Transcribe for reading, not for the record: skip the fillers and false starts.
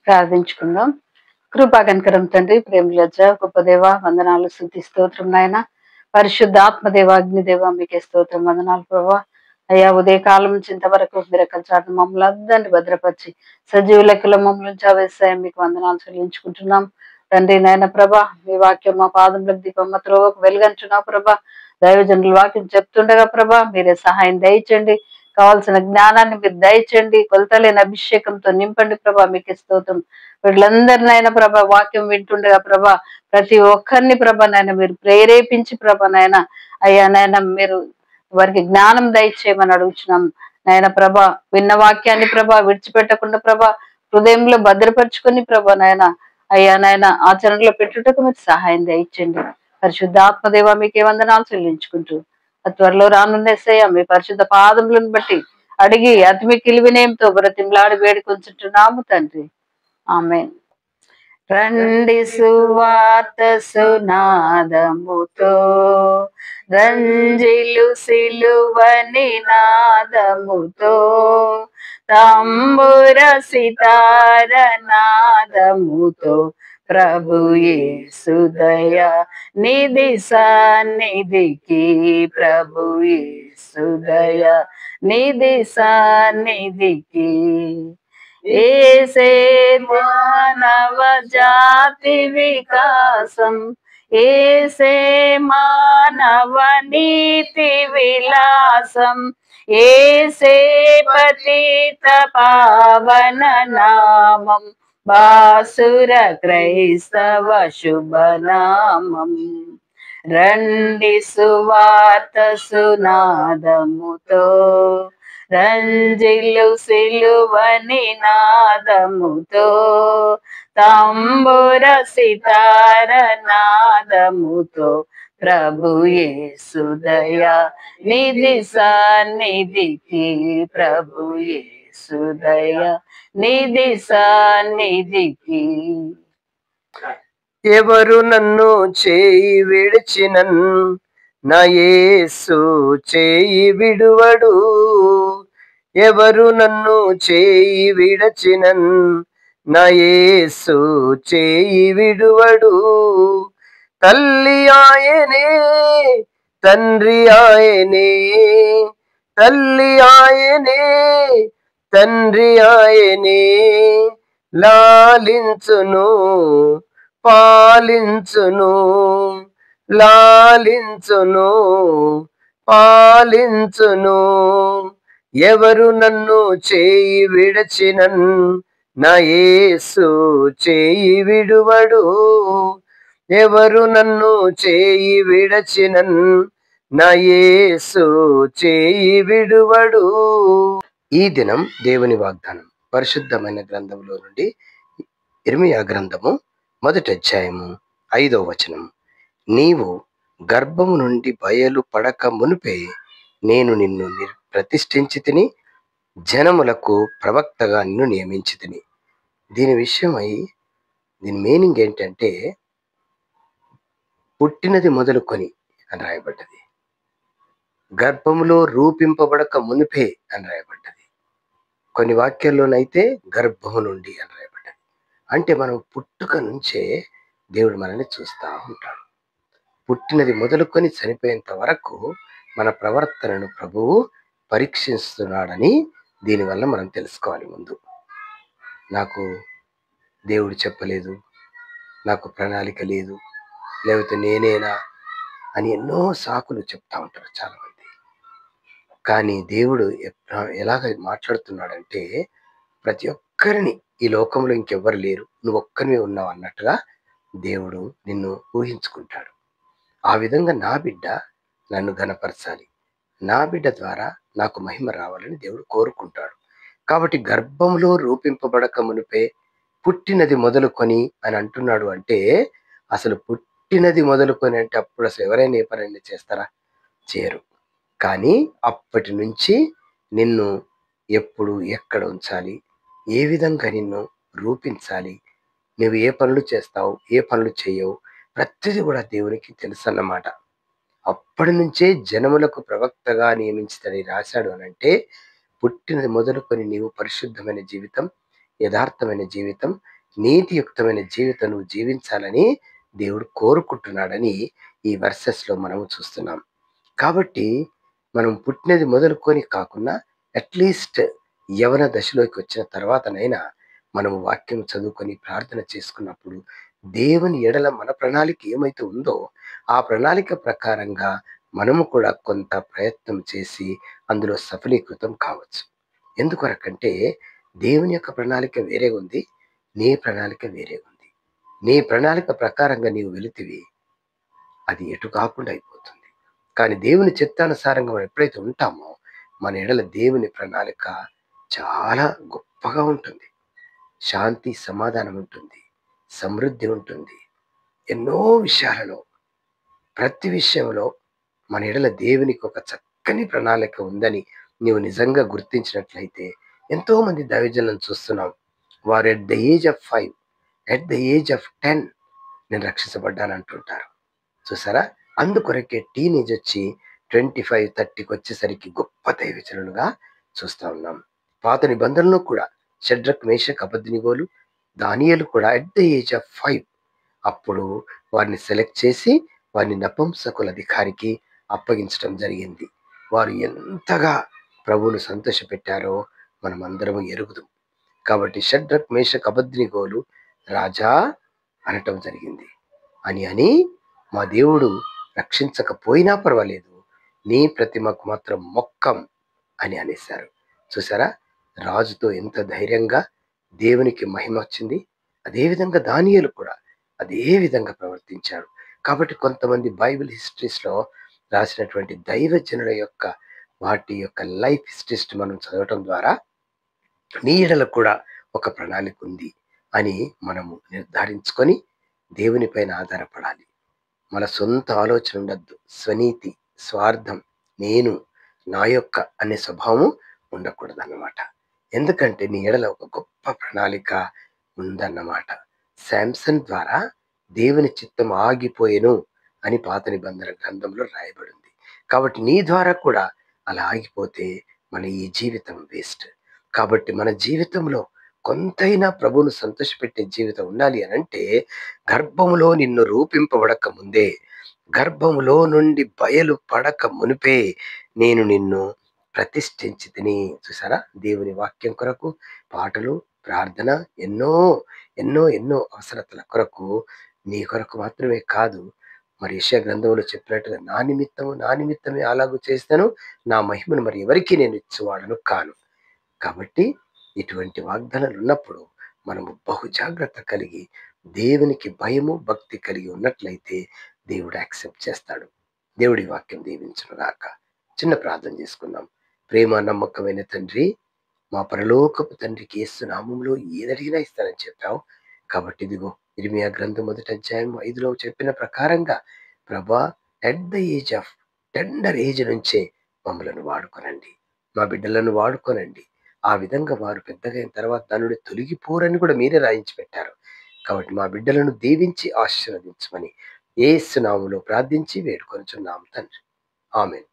ప్రార్థించుకుందాం. కృపా కనికరం తండ్రి, ప్రేమలజ్జ గొప్ప దేవ, వందనాలు, స్తుతి స్తోత్రం నాయన. పరిశుద్ధాత్మ దేవ, అగ్నిదేవ, మీకే స్తోత్రం, వందనాలు ప్రభా. అయ్యా, ఉదయకాలం నుంచి ఇంతవరకు మీరు చాటు మమ్మల్ని అందరినీ భద్రపరిచి సజీవ లెక్కలో మమ్మల్ని చావేస్తాయి. మీకు వందనాలు చెల్లించుకుంటున్నాం తండ్రి. నాయన ప్రభా, మీ వాక్యం మా పాదములకు దీపం, మా త్రోవకు వెలుగంటున్నావు ప్రభా. దైవజనుల వాక్యం చెప్తుండగా ప్రభా, మీరే సహాయం దయచండి. కావాల్సిన జ్ఞానాన్ని మీరు దయచండి. కొలతలేని అభిషేకంతో నింపండి ప్రభా. మీకు స్తోత్రం. వీళ్ళందరినైనా ప్రభా, వాక్యం వింటుండగా ప్రభా, ప్రతి ఒక్కరిని ప్రభా నాయన మీరు ప్రేరేపించి ప్రభా నాయన, అయ్యా నాయన మీరు వారికి జ్ఞానం దయచేయమని అడుగుచున్నాం నాయన ప్రభా. విన్న వాక్యాన్ని ప్రభా విడిచిపెట్టకుండా ప్రభా హృదయంలో భద్రపరుచుకొని ప్రభా నాయన, అయ్యా నాయన ఆచరణలో పెట్టుటకు మీరు సహాయం దయచండి. పరిశుద్ధాత్మదేవ, మీకే వందనాలు చెల్లించుకుంటూ త్వరలో రానున్నేసయ్య మీ పరిశుద్ధ పాదములను బట్టి అడిగి అతి మిక్కిలి వినయంతో బ్రతిమలాడి వేడుకొంచుంటున్నాము తండ్రి. ఆమేన్. రండి సువార్త సునాదముతో, రంజిలు సిలువని నాదముతో, తంబుర సితార నాదముతో, ప్రభు యేసు దయ నిధి సన్నిధికి, ప్రభు యేసు దయ నిధి సన్నిధికి. ఏసే మానవ జాతి వికాసం, ఏసే మానవ నీతి విలాసం, ఏసే పతిత పావన నామం, బాసుర క్రైస్తవ శుభనామం. రండి సువార్త సునాదముతో, రంజిలు సిలువని నాదముతో, తంబుర సితార నాదముతో, ప్రభు యేసు దయ నిధి సన్నిధికి, ప్రభు యేసు దయ నిధి సన్నిధికి. ఎవరు నన్ను చేయి విడిచినన్, నా యేసు చేయి విడువడు. ఎవరు నన్ను చేయి విడచినన్, నా యేసు చేయి విడువడు. తల్లి ఆయనే, తండ్రి ఆయనే, తల్లి ఆయనే, తండ్రి ఆయనే, లాలించును పాలించును, లాలించును పాలించును. ఎవరు నన్ను చేయి విడచినన్, నా యేసు చేయి విడువడు. ఎవరు నన్ను చేయి విడచినన్, నా యేసు చేయి విడువడు. ఈ దినం దేవుని వాగ్దానం పరిశుద్ధమైన గ్రంథంలో నుండి ఇర్మియా గ్రంథము 1వ అధ్యాయము 5వ వచనం. నీవు గర్భము నుండి బయలు పడక మునిపే నేను నిన్ను ప్రతిష్ఠించి తిని, జనములకు ప్రవక్తగా నిన్ను నియమించి తిని. దీని విషయమై దీని మీనింగ్ ఏంటంటే, పుట్టినది మొదలుకొని అని రాయబడ్డది, గర్భములో రూపింపబడక మునిపే అని రాయబడ్డది. కొన్ని వాక్యాల్లోనైతే గర్భము నుండి అని రాయబడ్డది. అంటే మనం పుట్టుక నుంచే దేవుడు మనల్ని చూస్తూ ఉంటాడు. పుట్టినది మొదలుకొని చనిపోయేంత వరకు మన ప్రవర్తనను ప్రభువు పరీక్షిస్తున్నాడని దీనివల్ల మనం తెలుసుకోవాలి. ముందు నాకు దేవుడు చెప్పలేదు, నాకు ప్రణాళిక లేదు, లేకపోతే నేనేనా అని ఎన్నో సాకులు చెప్తా ఉంటారు చాలామంది. కానీ దేవుడు ఎలాగ మాట్లాడుతున్నాడంటే, ప్రతి ఒక్కరిని, ఈ లోకంలో ఇంకెవ్వరు లేరు, నువ్వు ఒక్కరివే ఉన్నావు అన్నట్టుగా దేవుడు నిన్ను ఊహించుకుంటాడు. ఆ విధంగా నా బిడ్డ నన్ను ఘనపరచాలి, నా బిడ్డ ద్వారా నాకు మహిమ రావాలని దేవుడు కోరుకుంటాడు. కాబట్టి గర్భంలో రూపింపబడక మునిపే పుట్టినది మొదలుకొని అని అంటున్నాడు. అంటే అసలు పుట్టినది మొదలుకొని అంటే అప్పుడు అసలు ఎవరైనా ఏ పని చేస్తారా? చేయరు. కానీ అప్పటి నుంచి నిన్ను ఎప్పుడు ఎక్కడ ఉంచాలి, ఏ విధంగా నిన్ను రూపించాలి, నువ్వు ఏ పనులు చేస్తావు, ఏ పనులు చేయవు, ప్రతిదీ కూడా దేవునికి తెలుసు అన్నమాట. అప్పటి నుంచే జనములకు ప్రవక్తగా నియమించుతని రాశాడు అనంటే, పుట్టినది మొదలుకొని నీవు పరిశుద్ధమైన జీవితం, యథార్థమైన జీవితం, నీతియుక్తమైన జీవితం నువ్వు జీవించాలని దేవుడు కోరుకుంటున్నాడని ఈ వర్సెస్లో మనము చూస్తున్నాం. కాబట్టి మనం పుట్టినది మొదలుకొని కాకుండా అట్లీస్ట్ యవన దశలోకి వచ్చిన తర్వాతనైనా మనము వాక్యం చదువుకొని ప్రార్థన చేసుకున్నప్పుడు దేవుని ఎడల మన ప్రణాళిక ఏమైతే ఉందో ఆ ప్రణాళిక ప్రకారంగా మనము కూడా కొంత ప్రయత్నం చేసి అందులో సఫలీకృతం కావచ్చు. ఎందుకొరకంటే దేవుని యొక్క ప్రణాళిక వేరే ఉంది, నీ ప్రణాళిక వేరే ఉంది. నీ ప్రణాళిక ప్రకారంగా నీవు వెళితివి, అది ఎటు కాకుండా అయిపోతుంది. కానీ దేవుని చిత్తానుసారంగా మనం ఎప్పుడైతే ఉంటామో మన ఎడల దేవుని ప్రణాళిక చాలా గొప్పగా ఉంటుంది. శాంతి సమాధానం ఉంటుంది, సమృద్ధి ఉంటుంది. ఎన్నో విషయాలలో, ప్రతి విషయంలో మన ఎడల దేవునికి ఒక చక్కని ప్రణాళిక ఉందని నీవు నిజంగా గుర్తించినట్లయితే, ఎంతో మంది దైవజనులను చూస్తున్నాం. వారు at the age of 5, at the age of 10 నేను రక్షించబడ్డానంటుంటారు. చూసారా? అందుకొరకే టీనేజ్ వచ్చి 25, 30కి వచ్చేసరికి గొప్ప దైవజనులుగా చూస్తూ ఉన్నాం. పాత నిబంధనలో కూడా షడ్రక్, మేషక్, అబేద్నెగోలు, దానియేలు కూడా ఎట్ ద ఏజ్ ఆఫ్ 5 అప్పుడు వారిని సెలెక్ట్ చేసి వారిని నపుంసకుల అధికారికి అప్పగించడం జరిగింది. వారు ఎంతగా ప్రభువును సంతోషపెట్టారో మనం అందరము ఎరుగుదాం. కాబట్టి షడ్రక్, మేషక్, అబేద్నెగోలు రాజా అనటం జరిగింది. అని మా దేవుడు రక్షించకపోయినా పర్వాలేదు, నీ ప్రతిమకు మాత్రం మొక్కం అని అనేశారు. చూసారా? రాజుతో ఎంత ధైర్యంగా దేవునికి మహిమ వచ్చింది. అదేవిధంగా దానియేలు కూడా అదే విధంగా ప్రవర్తించాడు. కాబట్టి కొంతమంది బైబిల్ హిస్టరీస్లో రాసినటువంటి దైవజనుల యొక్క వాటి యొక్క లైఫ్ హిస్టరీస్ మనం చదవటం ద్వారా నీ ఎడల కూడా ఒక ప్రణాళిక ఉంది అని మనము నిర్ధారించుకొని దేవుని పైన ఆధారపడాలి. మన సొంత ఆలోచన ఉండద్దు. స్వనీతి, స్వార్థం, నేను, నా యొక్క అనే స్వభావం ఉండకూడదన్నమాట. ఎందుకంటే నీ ఎడల ఒక గొప్ప ప్రణాళిక ఉందన్నమాట. శాంసన్ ద్వారా దేవుని చిత్తం ఆగిపోయెను అని పాత నిబంధన గ్రంథంలో రాయబడింది. కాబట్టి నీ ద్వారా కూడా అలా ఆగిపోతే మన ఈ జీవితం వేస్ట్. కాబట్టి మన జీవితంలో కొంతైనా ప్రభువును సంతోషపెట్టే జీవితం ఉండాలి అనంటే గర్భములో నిన్ను రూపింపబడక ముందే, గర్భములో నుండి బయలు పడక మునిపే నేను నిన్ను ప్రతిష్ఠించి తిని. చూసారా? దేవుని వాక్యం కొరకు పాటలు, ప్రార్థన, ఎన్నో ఎన్నో ఎన్నో అవసరతల కొరకు, నీ కొరకు మాత్రమే కాదు, మరి యెషయా గ్రంథంలో చెప్పినట్టుగా నా నిమిత్తమే అలాగూ చేస్తాను, నా మహిమను మరి ఎవరికి నేను ఇచ్చువాడను కాను. కాబట్టి ఇటువంటి వాగ్దానాలు ఉన్నప్పుడు మనము బహు జాగ్రత్త కలిగి దేవునికి భయము, భక్తి కలిగి ఉన్నట్లయితే దేవుడు యాక్సెప్ట్ చేస్తాడు. దేవుడి వాక్యం దీవించును గాక. చిన్న ప్రార్థన చేసుకుందాం. ప్రేమ నమ్మకమైన తండ్రి, మా పరలోకపు తండ్రికి యేసు నామములో ఏదడిగినా ఇస్తానని చెప్పావు. కాబట్టి ఇదిగో ఇర్మియా గ్రంథం 1వ అధ్యాయం 5లో చెప్పిన ప్రకారంగా ప్రభా, at the age of tender age నుంచే మమ్మలను వాడుకొనండి, మా బిడ్డలను వాడుకొనండి. ఆ విధంగా వారు పెద్దగా అయిన తర్వాత దాని తొలగిపోరని కూడా మీరే రాయించి పెట్టారు. కాబట్టి మా బిడ్డలను దీవించి ఆశీర్వదించమని యేసు నామములో ప్రార్థించి వేడుకొనుచున్నాము తండ్రి. ఆమేన్.